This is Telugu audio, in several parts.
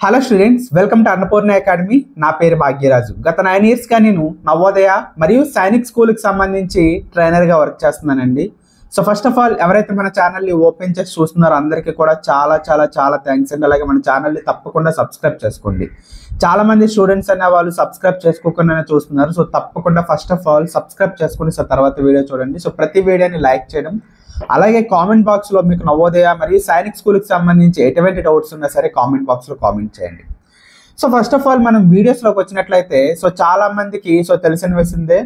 Hello students, welcome to Annapurna academy. నా పేరు భాగ్యరాజు. గత 9 ఇయర్స్గా నేను నవోదయ మరియు సైనిక్ స్కూల్కి సంబంధించి ట్రైనర్గా వర్క్ చేస్తున్నానండి. సో ఫస్ట్ ఆఫ్ ఆల్ ఎవరైతే మన ఛానల్ని ఓపెన్ చేసి చూస్తున్నారో అందరికీ కూడా చాలా చాలా చాలా థ్యాంక్స్ అండి. అలాగే మన ఛానల్ని తప్పకుండా సబ్స్క్రైబ్ చేసుకోండి. చాలామంది స్టూడెంట్స్ అనే వాళ్ళు సబ్స్క్రైబ్ చేసుకోకుండానే చూస్తున్నారు. సో తప్పకుండా ఫస్ట్ ఆఫ్ ఆల్ సబ్స్క్రైబ్ చేసుకోండి. సో తర్వాత వీడియో చూడండి. సో ప్రతి వీడియోని లైక్ చేయడం, అలాగే కామెంట్ బాక్స్లో మీకు నవోదయ మరియు సైనిక్ స్కూల్కి సంబంధించి ఎటువంటి డౌట్స్ ఉన్నా సరే కామెంట్ బాక్స్లో కామెంట్ చేయండి. సో ఫస్ట్ ఆఫ్ ఆల్ మనం వీడియోస్లోకి వచ్చినట్లయితే చాలా మందికి తెలిసిన విషయందే,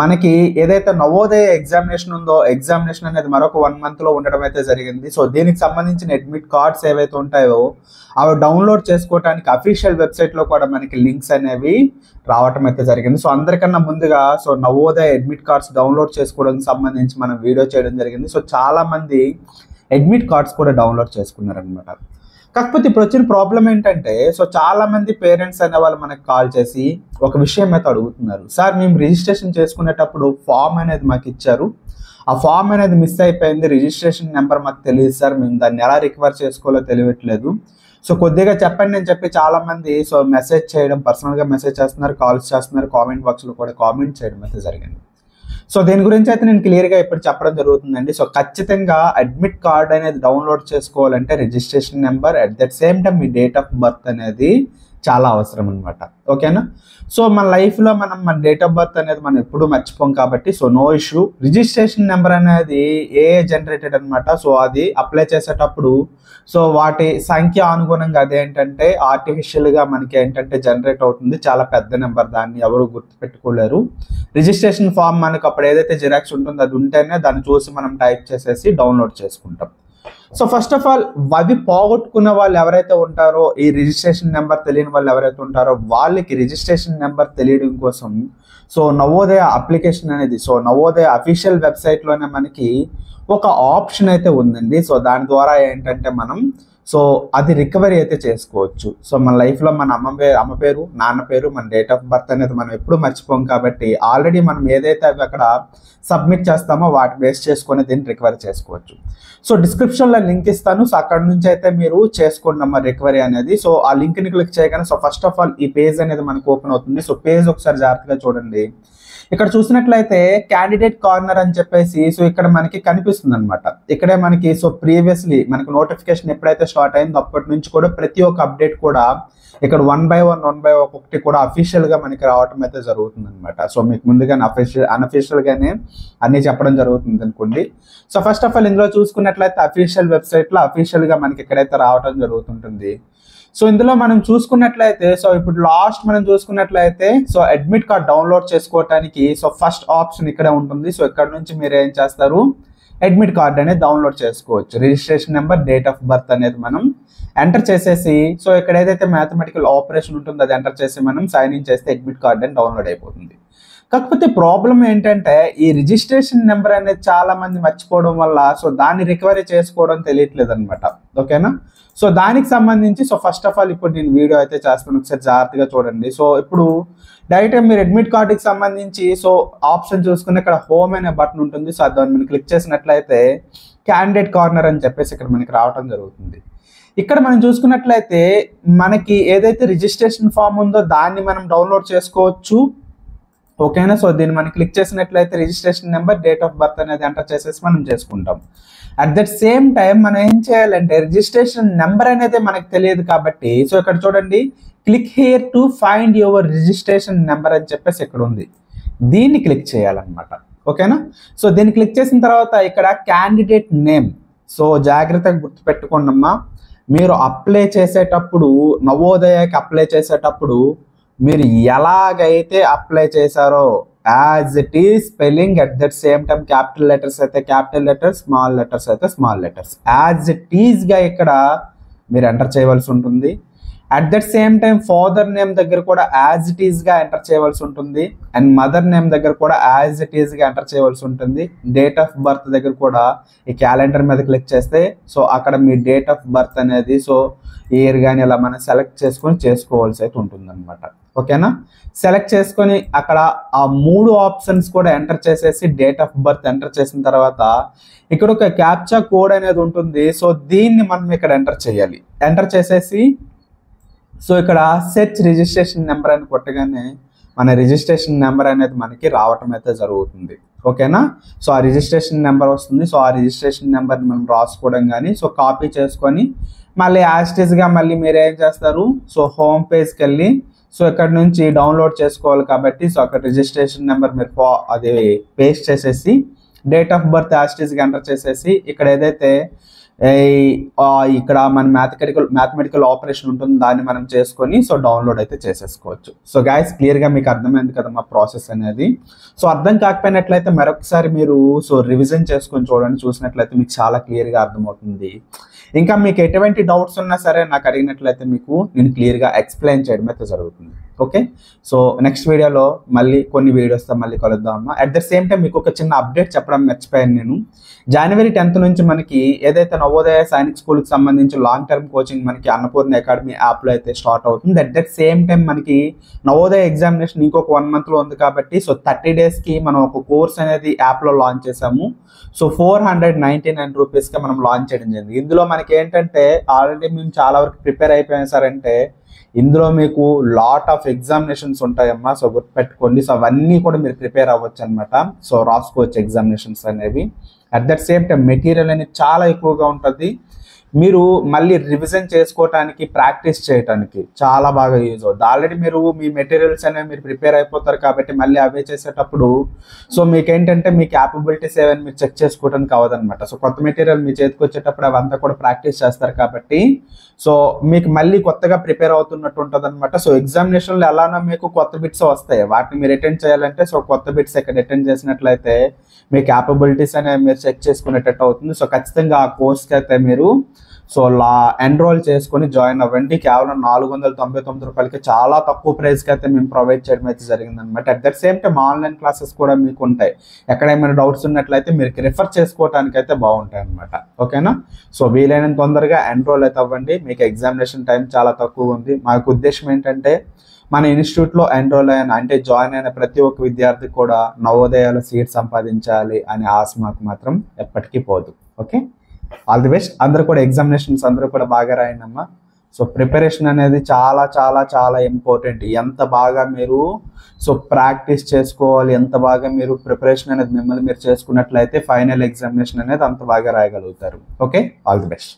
మనకి ఏదైతే నవోదయ ఎగ్జామినేషన్ ఉందో ఎగ్జామినేషన్ అనేది మరొక 1 monthలో ఉండడం అయితే జరిగింది. సో దీనికి సంబంధించిన అడ్మిట్ కార్డ్స్ ఏవైతే ఉంటాయో అవి డౌన్లోడ్ చేసుకోవడానికి అఫీషియల్ వెబ్సైట్లో కూడా మనకి లింక్స్ అనేవి రావటం అయితే జరిగింది. సో అందరికన్నా ముందుగా నవోదయ అడ్మిట్ కార్డ్స్ డౌన్లోడ్ చేసుకోవడానికి సంబంధించి మనం వీడియో చేయడం జరిగింది. సో చాలామంది అడ్మిట్ కార్డ్స్ కూడా డౌన్లోడ్ చేసుకున్నారనమాట. కాకపోతే ఇప్పుడు వచ్చిన ప్రాబ్లం ఏంటంటే చాలా మంది పేరెంట్స్ అనే వాళ్ళు మనకు కాల్ చేసి ఒక విషయం అయితే అడుగుతున్నారు. సార్, మేము రిజిస్ట్రేషన్ చేసుకునేటప్పుడు ఫామ్ అనేది మాకు ఇచ్చారు, ఆ ఫామ్ అనేది మిస్ అయిపోయింది, రిజిస్ట్రేషన్ నెంబర్ మాకు తెలియదు సార్, మేము దాన్ని ఎలా రికవర్ చేసుకోవాలో తెలియట్లేదు, సో కొద్దిగా చెప్పండి అని చెప్పి చాలామంది మెసేజ్ చేయడం, పర్సనల్గా మెసేజ్ చేస్తున్నారు, కాల్స్ చేస్తున్నారు, కామెంట్ బాక్స్లో కూడా కామెంట్ చేయడం అయితే జరిగింది. సో దీని గురించి అయితే నేను క్లియర్గా ఇప్పుడు చెప్పడం జరుగుతుందండి. సో ఖచ్చితంగా అడ్మిట్ కార్డ్ అనేది డౌన్లోడ్ చేసుకోవాలంటే registration number at that same time me date of birth అనేది చాలా అవసరం అనమాట. ఓకేనా? సో మన లైఫ్లో మన డేట్ ఆఫ్ బర్త్ అనేది మనం ఎప్పుడూ మర్చిపోం కాబట్టి నో ఇష్యూ. రిజిస్ట్రేషన్ నెంబర్ అనేది జనరేటెడ్ అనమాట. సో అది అప్లై చేసేటప్పుడు వాటి సంఖ్య అనుగుణంగా అదేంటంటే ఆర్టిఫిషియల్గా మనకి ఏంటంటే జనరేట్ అవుతుంది. చాలా పెద్ద నెంబర్, దాన్ని ఎవరు గుర్తుపెట్టుకోలేరు. రిజిస్ట్రేషన్ ఫామ్ మనకు అప్పుడు ఏదైతే జిరాక్స్ ఉంటుందో అది ఉంటేనే దాన్ని చూసి మనం టైప్ చేసేసి డౌన్లోడ్ చేసుకుంటాం. సో ఫస్ట్ ఆఫ్ ఆల్ అవి పోగొట్టుకున్న వాళ్ళు ఎవరైతే ఉంటారో, ఈ రిజిస్ట్రేషన్ నెంబర్ తెలియని వాళ్ళు ఎవరైతే ఉంటారో వాళ్ళకి రిజిస్ట్రేషన్ నెంబర్ తెలియడం కోసం నవోదయ అప్లికేషన్ అనేది నవోదయ అఫీషియల్ వెబ్సైట్లోనే మనకి ఒక ఆప్షన్ అయితే ఉందండి. దాని ద్వారా ఏంటంటే మనం అది రికవరీ అయితే చేసుకోవచ్చు. మన లైఫ్లో మన అమ్మ పేరు, నాన్న పేరు, మన డేట్ ఆఫ్ బర్త్ అనేది మనం ఎప్పుడు మర్చిపోం కాబట్టి ఆల్రెడీ మనం ఏదైతే అవి అక్కడ సబ్మిట్ చేస్తామో వాటి బేస్ చేసుకొని దీన్ని రికవరీ చేసుకోవచ్చు. డిస్క్రిప్షన్లో లింక్ ఇస్తాను. అక్కడ నుంచి అయితే మీరు చేసుకోండి అమ్మ రికవరీ అనేది. ఆ లింక్ని క్లిక్ చేయగానే ఫస్ట్ ఆఫ్ ఆల్ ఈ పేజ్ అనేది మనకు ఓపెన్ అవుతుంది. పేజ్ ఒకసారి జాగ్రత్తగా చూడండి. ఇక్కడ చూసినట్లయితే క్యాండిడేట్ కార్నర్ అని చెప్పేసి ఇక్కడ మనకి కనిపిస్తుంది అనమాట. ఇక్కడే మనకి ప్రీవియస్లీ మనకి నోటిఫికేషన్ ఎప్పుడైతే స్టార్ట్ అయిందో అప్పటి నుంచి కూడా ప్రతి ఒక్క అప్డేట్ కూడా ఇక్కడ 1 by 1 ఒకటి కూడా అఫీషియల్గా మనకి రావటం అయితే జరుగుతుంది అనమాట. మీకు ముందుగానే అన్అఫీషియల్గానే అన్ని చెప్పడం జరుగుతుంది అనుకోండి. ఫస్ట్ ఆఫ్ ఆల్ ఇందులో చూసుకున్నట్లయితే అఫీషియల్ వెబ్సైట్లో అఫీషియల్గా మనకి ఎక్కడైతే రావటం జరుగుతుంటుంది. ఇందులో మనం చూసుకున్నట్లయితే ఇప్పుడు లాస్ట్ మనం చూసుకున్నట్లయితే అడ్మిట్ కార్డ్ డౌన్లోడ్ చేసుకోవడానికి ఫస్ట్ ఆప్షన్ ఇక్కడే ఉంటుంది. ఇక్కడ నుంచి మీరు ఏం చేస్తారు, అడ్మిట్ కార్డ్ అనేది డౌన్లోడ్ చేసుకోవచ్చు. Registration number, date of birth అనేది మనం ఎంటర్ చేసేసి ఇక్కడ ఏదైతే మ్యాథమెటికల్ ఆపరేషన్ ఉంటుందో అది ఎంటర్ చేసి మనం సైన్ ఇన్ చేస్తే అడ్మిట్ కార్డ్ అని డౌన్లోడ్ అయిపోతుంది. కాకపోతే ప్రాబ్లం ఏంటంటే ఈ రిజిస్ట్రేషన్ నెంబర్ అనేది చాలా మంది మర్చిపోవడం వల్ల దాన్ని రికవరీ చేసుకోవడం తెలియట్లేదు అనమాట. ఓకేనా? దానికి సంబంధించి ఫస్ట్ ఆఫ్ ఆల్ ఇప్పుడు నేను వీడియో అయితే చేస్తాను, ఒకసారి జాగ్రత్తగా చూడండి. ఇప్పుడు డైరెక్ట్గా మీరు అడ్మిట్ కార్డుకి సంబంధించి ఆప్షన్ చూసుకుని ఇక్కడ హోమ్ అనే బటన్ ఉంటుంది. దాన్ని మనం క్లిక్ చేసినట్లయితే క్యాండిడేట్ కార్నర్ అని చెప్పేసి ఇక్కడ మనకి రావడం జరుగుతుంది. ఇక్కడ మనం చూసుకున్నట్లయితే మనకి ఏదైతే రిజిస్ట్రేషన్ ఫామ్ ఉందో దాన్ని మనం డౌన్లోడ్ చేసుకోవచ్చు. ఓకేనా? దీన్ని మనం క్లిక్ చేసినట్లయితే registration number, date of birth అనేది ఎంటర్ చేసేసి మనం చేసుకుంటాం. అట్ దట్ సేమ్ టైం మనం ఏం చేయాలంటే రిజిస్ట్రేషన్ నెంబర్ అనేది మనకు తెలియదు కాబట్టి ఇక్కడ చూడండి, click here to find your registration number అని చెప్పేసి ఇక్కడ ఉంది. దీన్ని క్లిక్ చేయాలన్నమాట. ఓకేనా? దీన్ని క్లిక్ చేసిన తర్వాత ఇక్కడ క్యాండిడేట్ నేమ్ జాగ్రత్తగా గుర్తుపెట్టుకోండి అమ్మా. మీరు అప్లై చేసేటప్పుడు నవోదయకి అప్లై చేసేటప్పుడు మీరు ఎలాగైతే అప్లై చేశారో as it is spelling at that same time capital letters అయితే క్యాపిటల్ లెటర్స్, స్మాల్ లెటర్స్ అయితే స్మాల్ లెటర్స్ యాజ్ ఇట్ ఈజ్గా ఇక్కడ మీరు ఎంటర్ చేయవలసి ఉంటుంది. At that same time father name దగ్గర కూడా యాజ్ ఇట్ ఈజ్గా ఎంటర్ చేయవలసి ఉంటుంది. అండ్ మదర్ నేమ్ దగ్గర కూడా యాజ్ ఇట్ ఈజ్గా ఎంటర్ చేయవలసి ఉంటుంది. డేట్ ఆఫ్ బర్త్ దగ్గర కూడా ఈ క్యాలెండర్ మీద క్లిక్ చేస్తే అక్కడ మీ డేట్ ఆఫ్ బర్త్ అనేది ఇయర్ కానీ ఇలా మనం సెలెక్ట్ చేసుకొని చేసుకోవాల్సి అయితే ఉంటుంది అనమాట. ఓకేనా? సెలెక్ట్ చేసుకొని అక్కడ ఆ 3 ఆప్షన్స్ కూడా ఎంటర్ చేసేసి డేట్ ఆఫ్ బర్త్ ఎంటర్ చేసిన తర్వాత ఇక్కడ ఒక క్యాప్చా కోడ్ అనేది ఉంటుంది. దీన్ని మనం ఇక్కడ ఎంటర్ చేయాలి. ఎంటర్ చేసేసి సో ఇక్కడ సెర్చ్ రిజిస్ట్రేషన్ నెంబర్ అని కొట్టగానే మన రిజిస్ట్రేషన్ నెంబర్ అనేది మనకి రావటం అయితే జరుగుతుంది. ఓకేనా? సో ఆ రిజిస్ట్రేషన్ నెంబర్ వస్తుంది. సో ఆ రిజిస్ట్రేషన్ నెంబర్ని మనం రాసుకోవడం కానీ సో కాపీ చేసుకొని మళ్ళీ యాస్టీస్గా మళ్ళీ మీరు ఏం చేస్తారు, సో హోమ్ పేజ్కి వెళ్ళి సో ఇక్కడ నుంచి డౌన్లోడ్ చేసుకోవాలి కాబట్టి సో అక్కడ రిజిస్ట్రేషన్ నెంబర్ మీరు అది పేస్ట్ చేసేసి డేట్ ఆఫ్ బర్త్ యాస్టీస్గా ఎంటర్ చేసేసి ఇక్కడ ఏదైతే ఇక్కడ మన మ్యాథమెటికల్ ఆపరేషన్ ఉంటుంది దాన్ని మనం చేసుకొని సో డౌన్లోడ్ అయితే చేసేసుకోవచ్చు. సో గైస్ క్లియర్గా మీకు అర్థమైంది కదా మా ప్రాసెస్ అనేది. సో అర్థం కాకపోయినట్లయితే మరొకసారి మీరు సో రివిజన్ చేసుకొని చూడండి, చూసినట్లయితే మీకు చాలా క్లియర్గా అర్థమవుతుంది. ఇంకా మీకు ఎటువంటి డౌట్స్ ఉన్నా సరే నాకు అడిగినట్లయితే మీకు నేను క్లియర్గా ఎక్స్ప్లెయిన్ చేయడం అయితే జరుగుతుంది. ఓకే, సో నెక్స్ట్ వీడియోలో మళ్ళీ కొన్ని వీడియోస్తో మళ్ళీ కలుద్దామా. అట్ ద సేమ్ టైం మీకు ఒక చిన్న అప్డేట్ చెప్పడం మర్చిపోయాను నేను. జనవరి 10th నుంచి మనకి ఏదైతే నవోదయ సైనిక్ స్కూల్కి సంబంధించి లాంగ్ టర్మ్ కోచింగ్ మనకి అన్నపూర్ణ అకాడమీ యాప్లో అయితే స్టార్ట్ అవుతుంది. అట్ దట్ సేమ్ టైం మనకి నవోదయ ఎగ్జామినేషన్ ఇంకొక 1 monthలో ఉంది కాబట్టి సో 30 daysకి మనం ఒక కోర్స్ అనేది యాప్లో లాంచ్ చేసాము. సో 499 రూపీస్కి మనం లాంచ్ చేయడం జరిగింది. ఇందులో మనకి ఏంటంటే ఆల్రెడీ మేము చాలా వరకు ప్రిపేర్ అయిపోయాం సార్ అంటే ఇందులో మీకు లాట్ ఆఫ్ ఎగ్జామినేషన్స్ ఉంటాయమ్మా. సో గుర్తుపెట్టుకోండి. సో అవన్నీ కూడా మీరు ప్రిపేర్ అవ్వచ్చు అనమాట. సో రాసుకోవచ్చు ఎగ్జామినేషన్స్ అనేవి. At that same time material అనేది చాలా ఎక్కువగా ఉంటుంది. మీరు మళ్ళీ రివిజన్ చేసుకోవటానికి ప్రాక్టీస్ చేయడానికి చాలా బాగా యూజ్ అవుతుంది. ఆల్రెడీ మీరు మీ మెటీరియల్స్ అనేవి మీరు ప్రిపేర్ అయిపోతారు కాబట్టి మళ్ళీ అవే చేసేటప్పుడు సో మీకు ఏంటంటే మీ క్యాపబిలిటీస్ ఏమైనా మీరు చెక్ చేసుకోవడానికి అవ్వదనమాట. సో కొత్త మెటీరియల్ మీ చేతికి వచ్చేటప్పుడు అవంతా కూడా ప్రాక్టీస్ చేస్తారు కాబట్టి సో మీకు మళ్ళీ కొత్తగా ప్రిపేర్ అవుతున్నట్టు ఉంటుంది అనమాట. సో ఎగ్జామినేషన్లో ఎలానో మీకు కొత్త బిట్స్ వస్తాయి, వాటిని మీరు అటెండ్ చేయాలంటే సో కొత్త బిట్స్ ఇక్కడ అటెండ్ చేసినట్లయితే మీ క్యాపబిలిటీస్ అనేవి మీరు చెక్ చేసుకునేటట్టు అవుతుంది. సో ఖచ్చితంగా ఆ కోర్స్కి అయితే మీరు సో ఎన్రోల్ చేసుకొని జాయిన్ అవ్వండి. కేవలం 499 రూపాయలకి చాలా తక్కువ ప్రైస్కి అయితే మేము ప్రొవైడ్ చేయడం అయితే జరిగిందనమాట. At that same time online classes కూడా మీకు ఉంటాయి. ఎక్కడైనా డౌట్స్ ఉన్నట్లయితే మీరు రిఫర్ చేసుకోవడానికి అయితే బాగుంటాయి అనమాట. ఓకేనా? సో వీలైనంత తొందరగా ఎన్రోల్ అయితే అవ్వండి. మీకు ఎగ్జామినేషన్ టైం చాలా తక్కువ ఉంది. మాకు ఉద్దేశం ఏంటంటే మన ఇన్స్టిట్యూట్లో ఎన్రోల్ అయిన అంటే జాయిన్ అయిన ప్రతి ఒక్క విద్యార్థి కూడా నవోదయాలో సీట్ సంపాదించాలి అనే ఆశ మాకు మాత్రం ఎప్పటికీ పోదు. Okay, all the best. అందరూ కూడా ఎగ్జామినేషన్స్ అందరూ కూడా బాగా రాయండమ్మా. సో ప్రిపరేషన్ అనేది చాలా చాలా చాలా ఇంపార్టెంట్. ఎంత బాగా మీరు సో ప్రాక్టీస్ చేసుకోవాలి, ఎంత బాగా మీరు ప్రిపరేషన్ అనేది మిమ్మల్ని మీరు చేసుకున్నట్లయితే ఫైనల్ ఎగ్జామినేషన్ అనేది అంత బాగా రాయగలుగుతారు. Okay, all the best.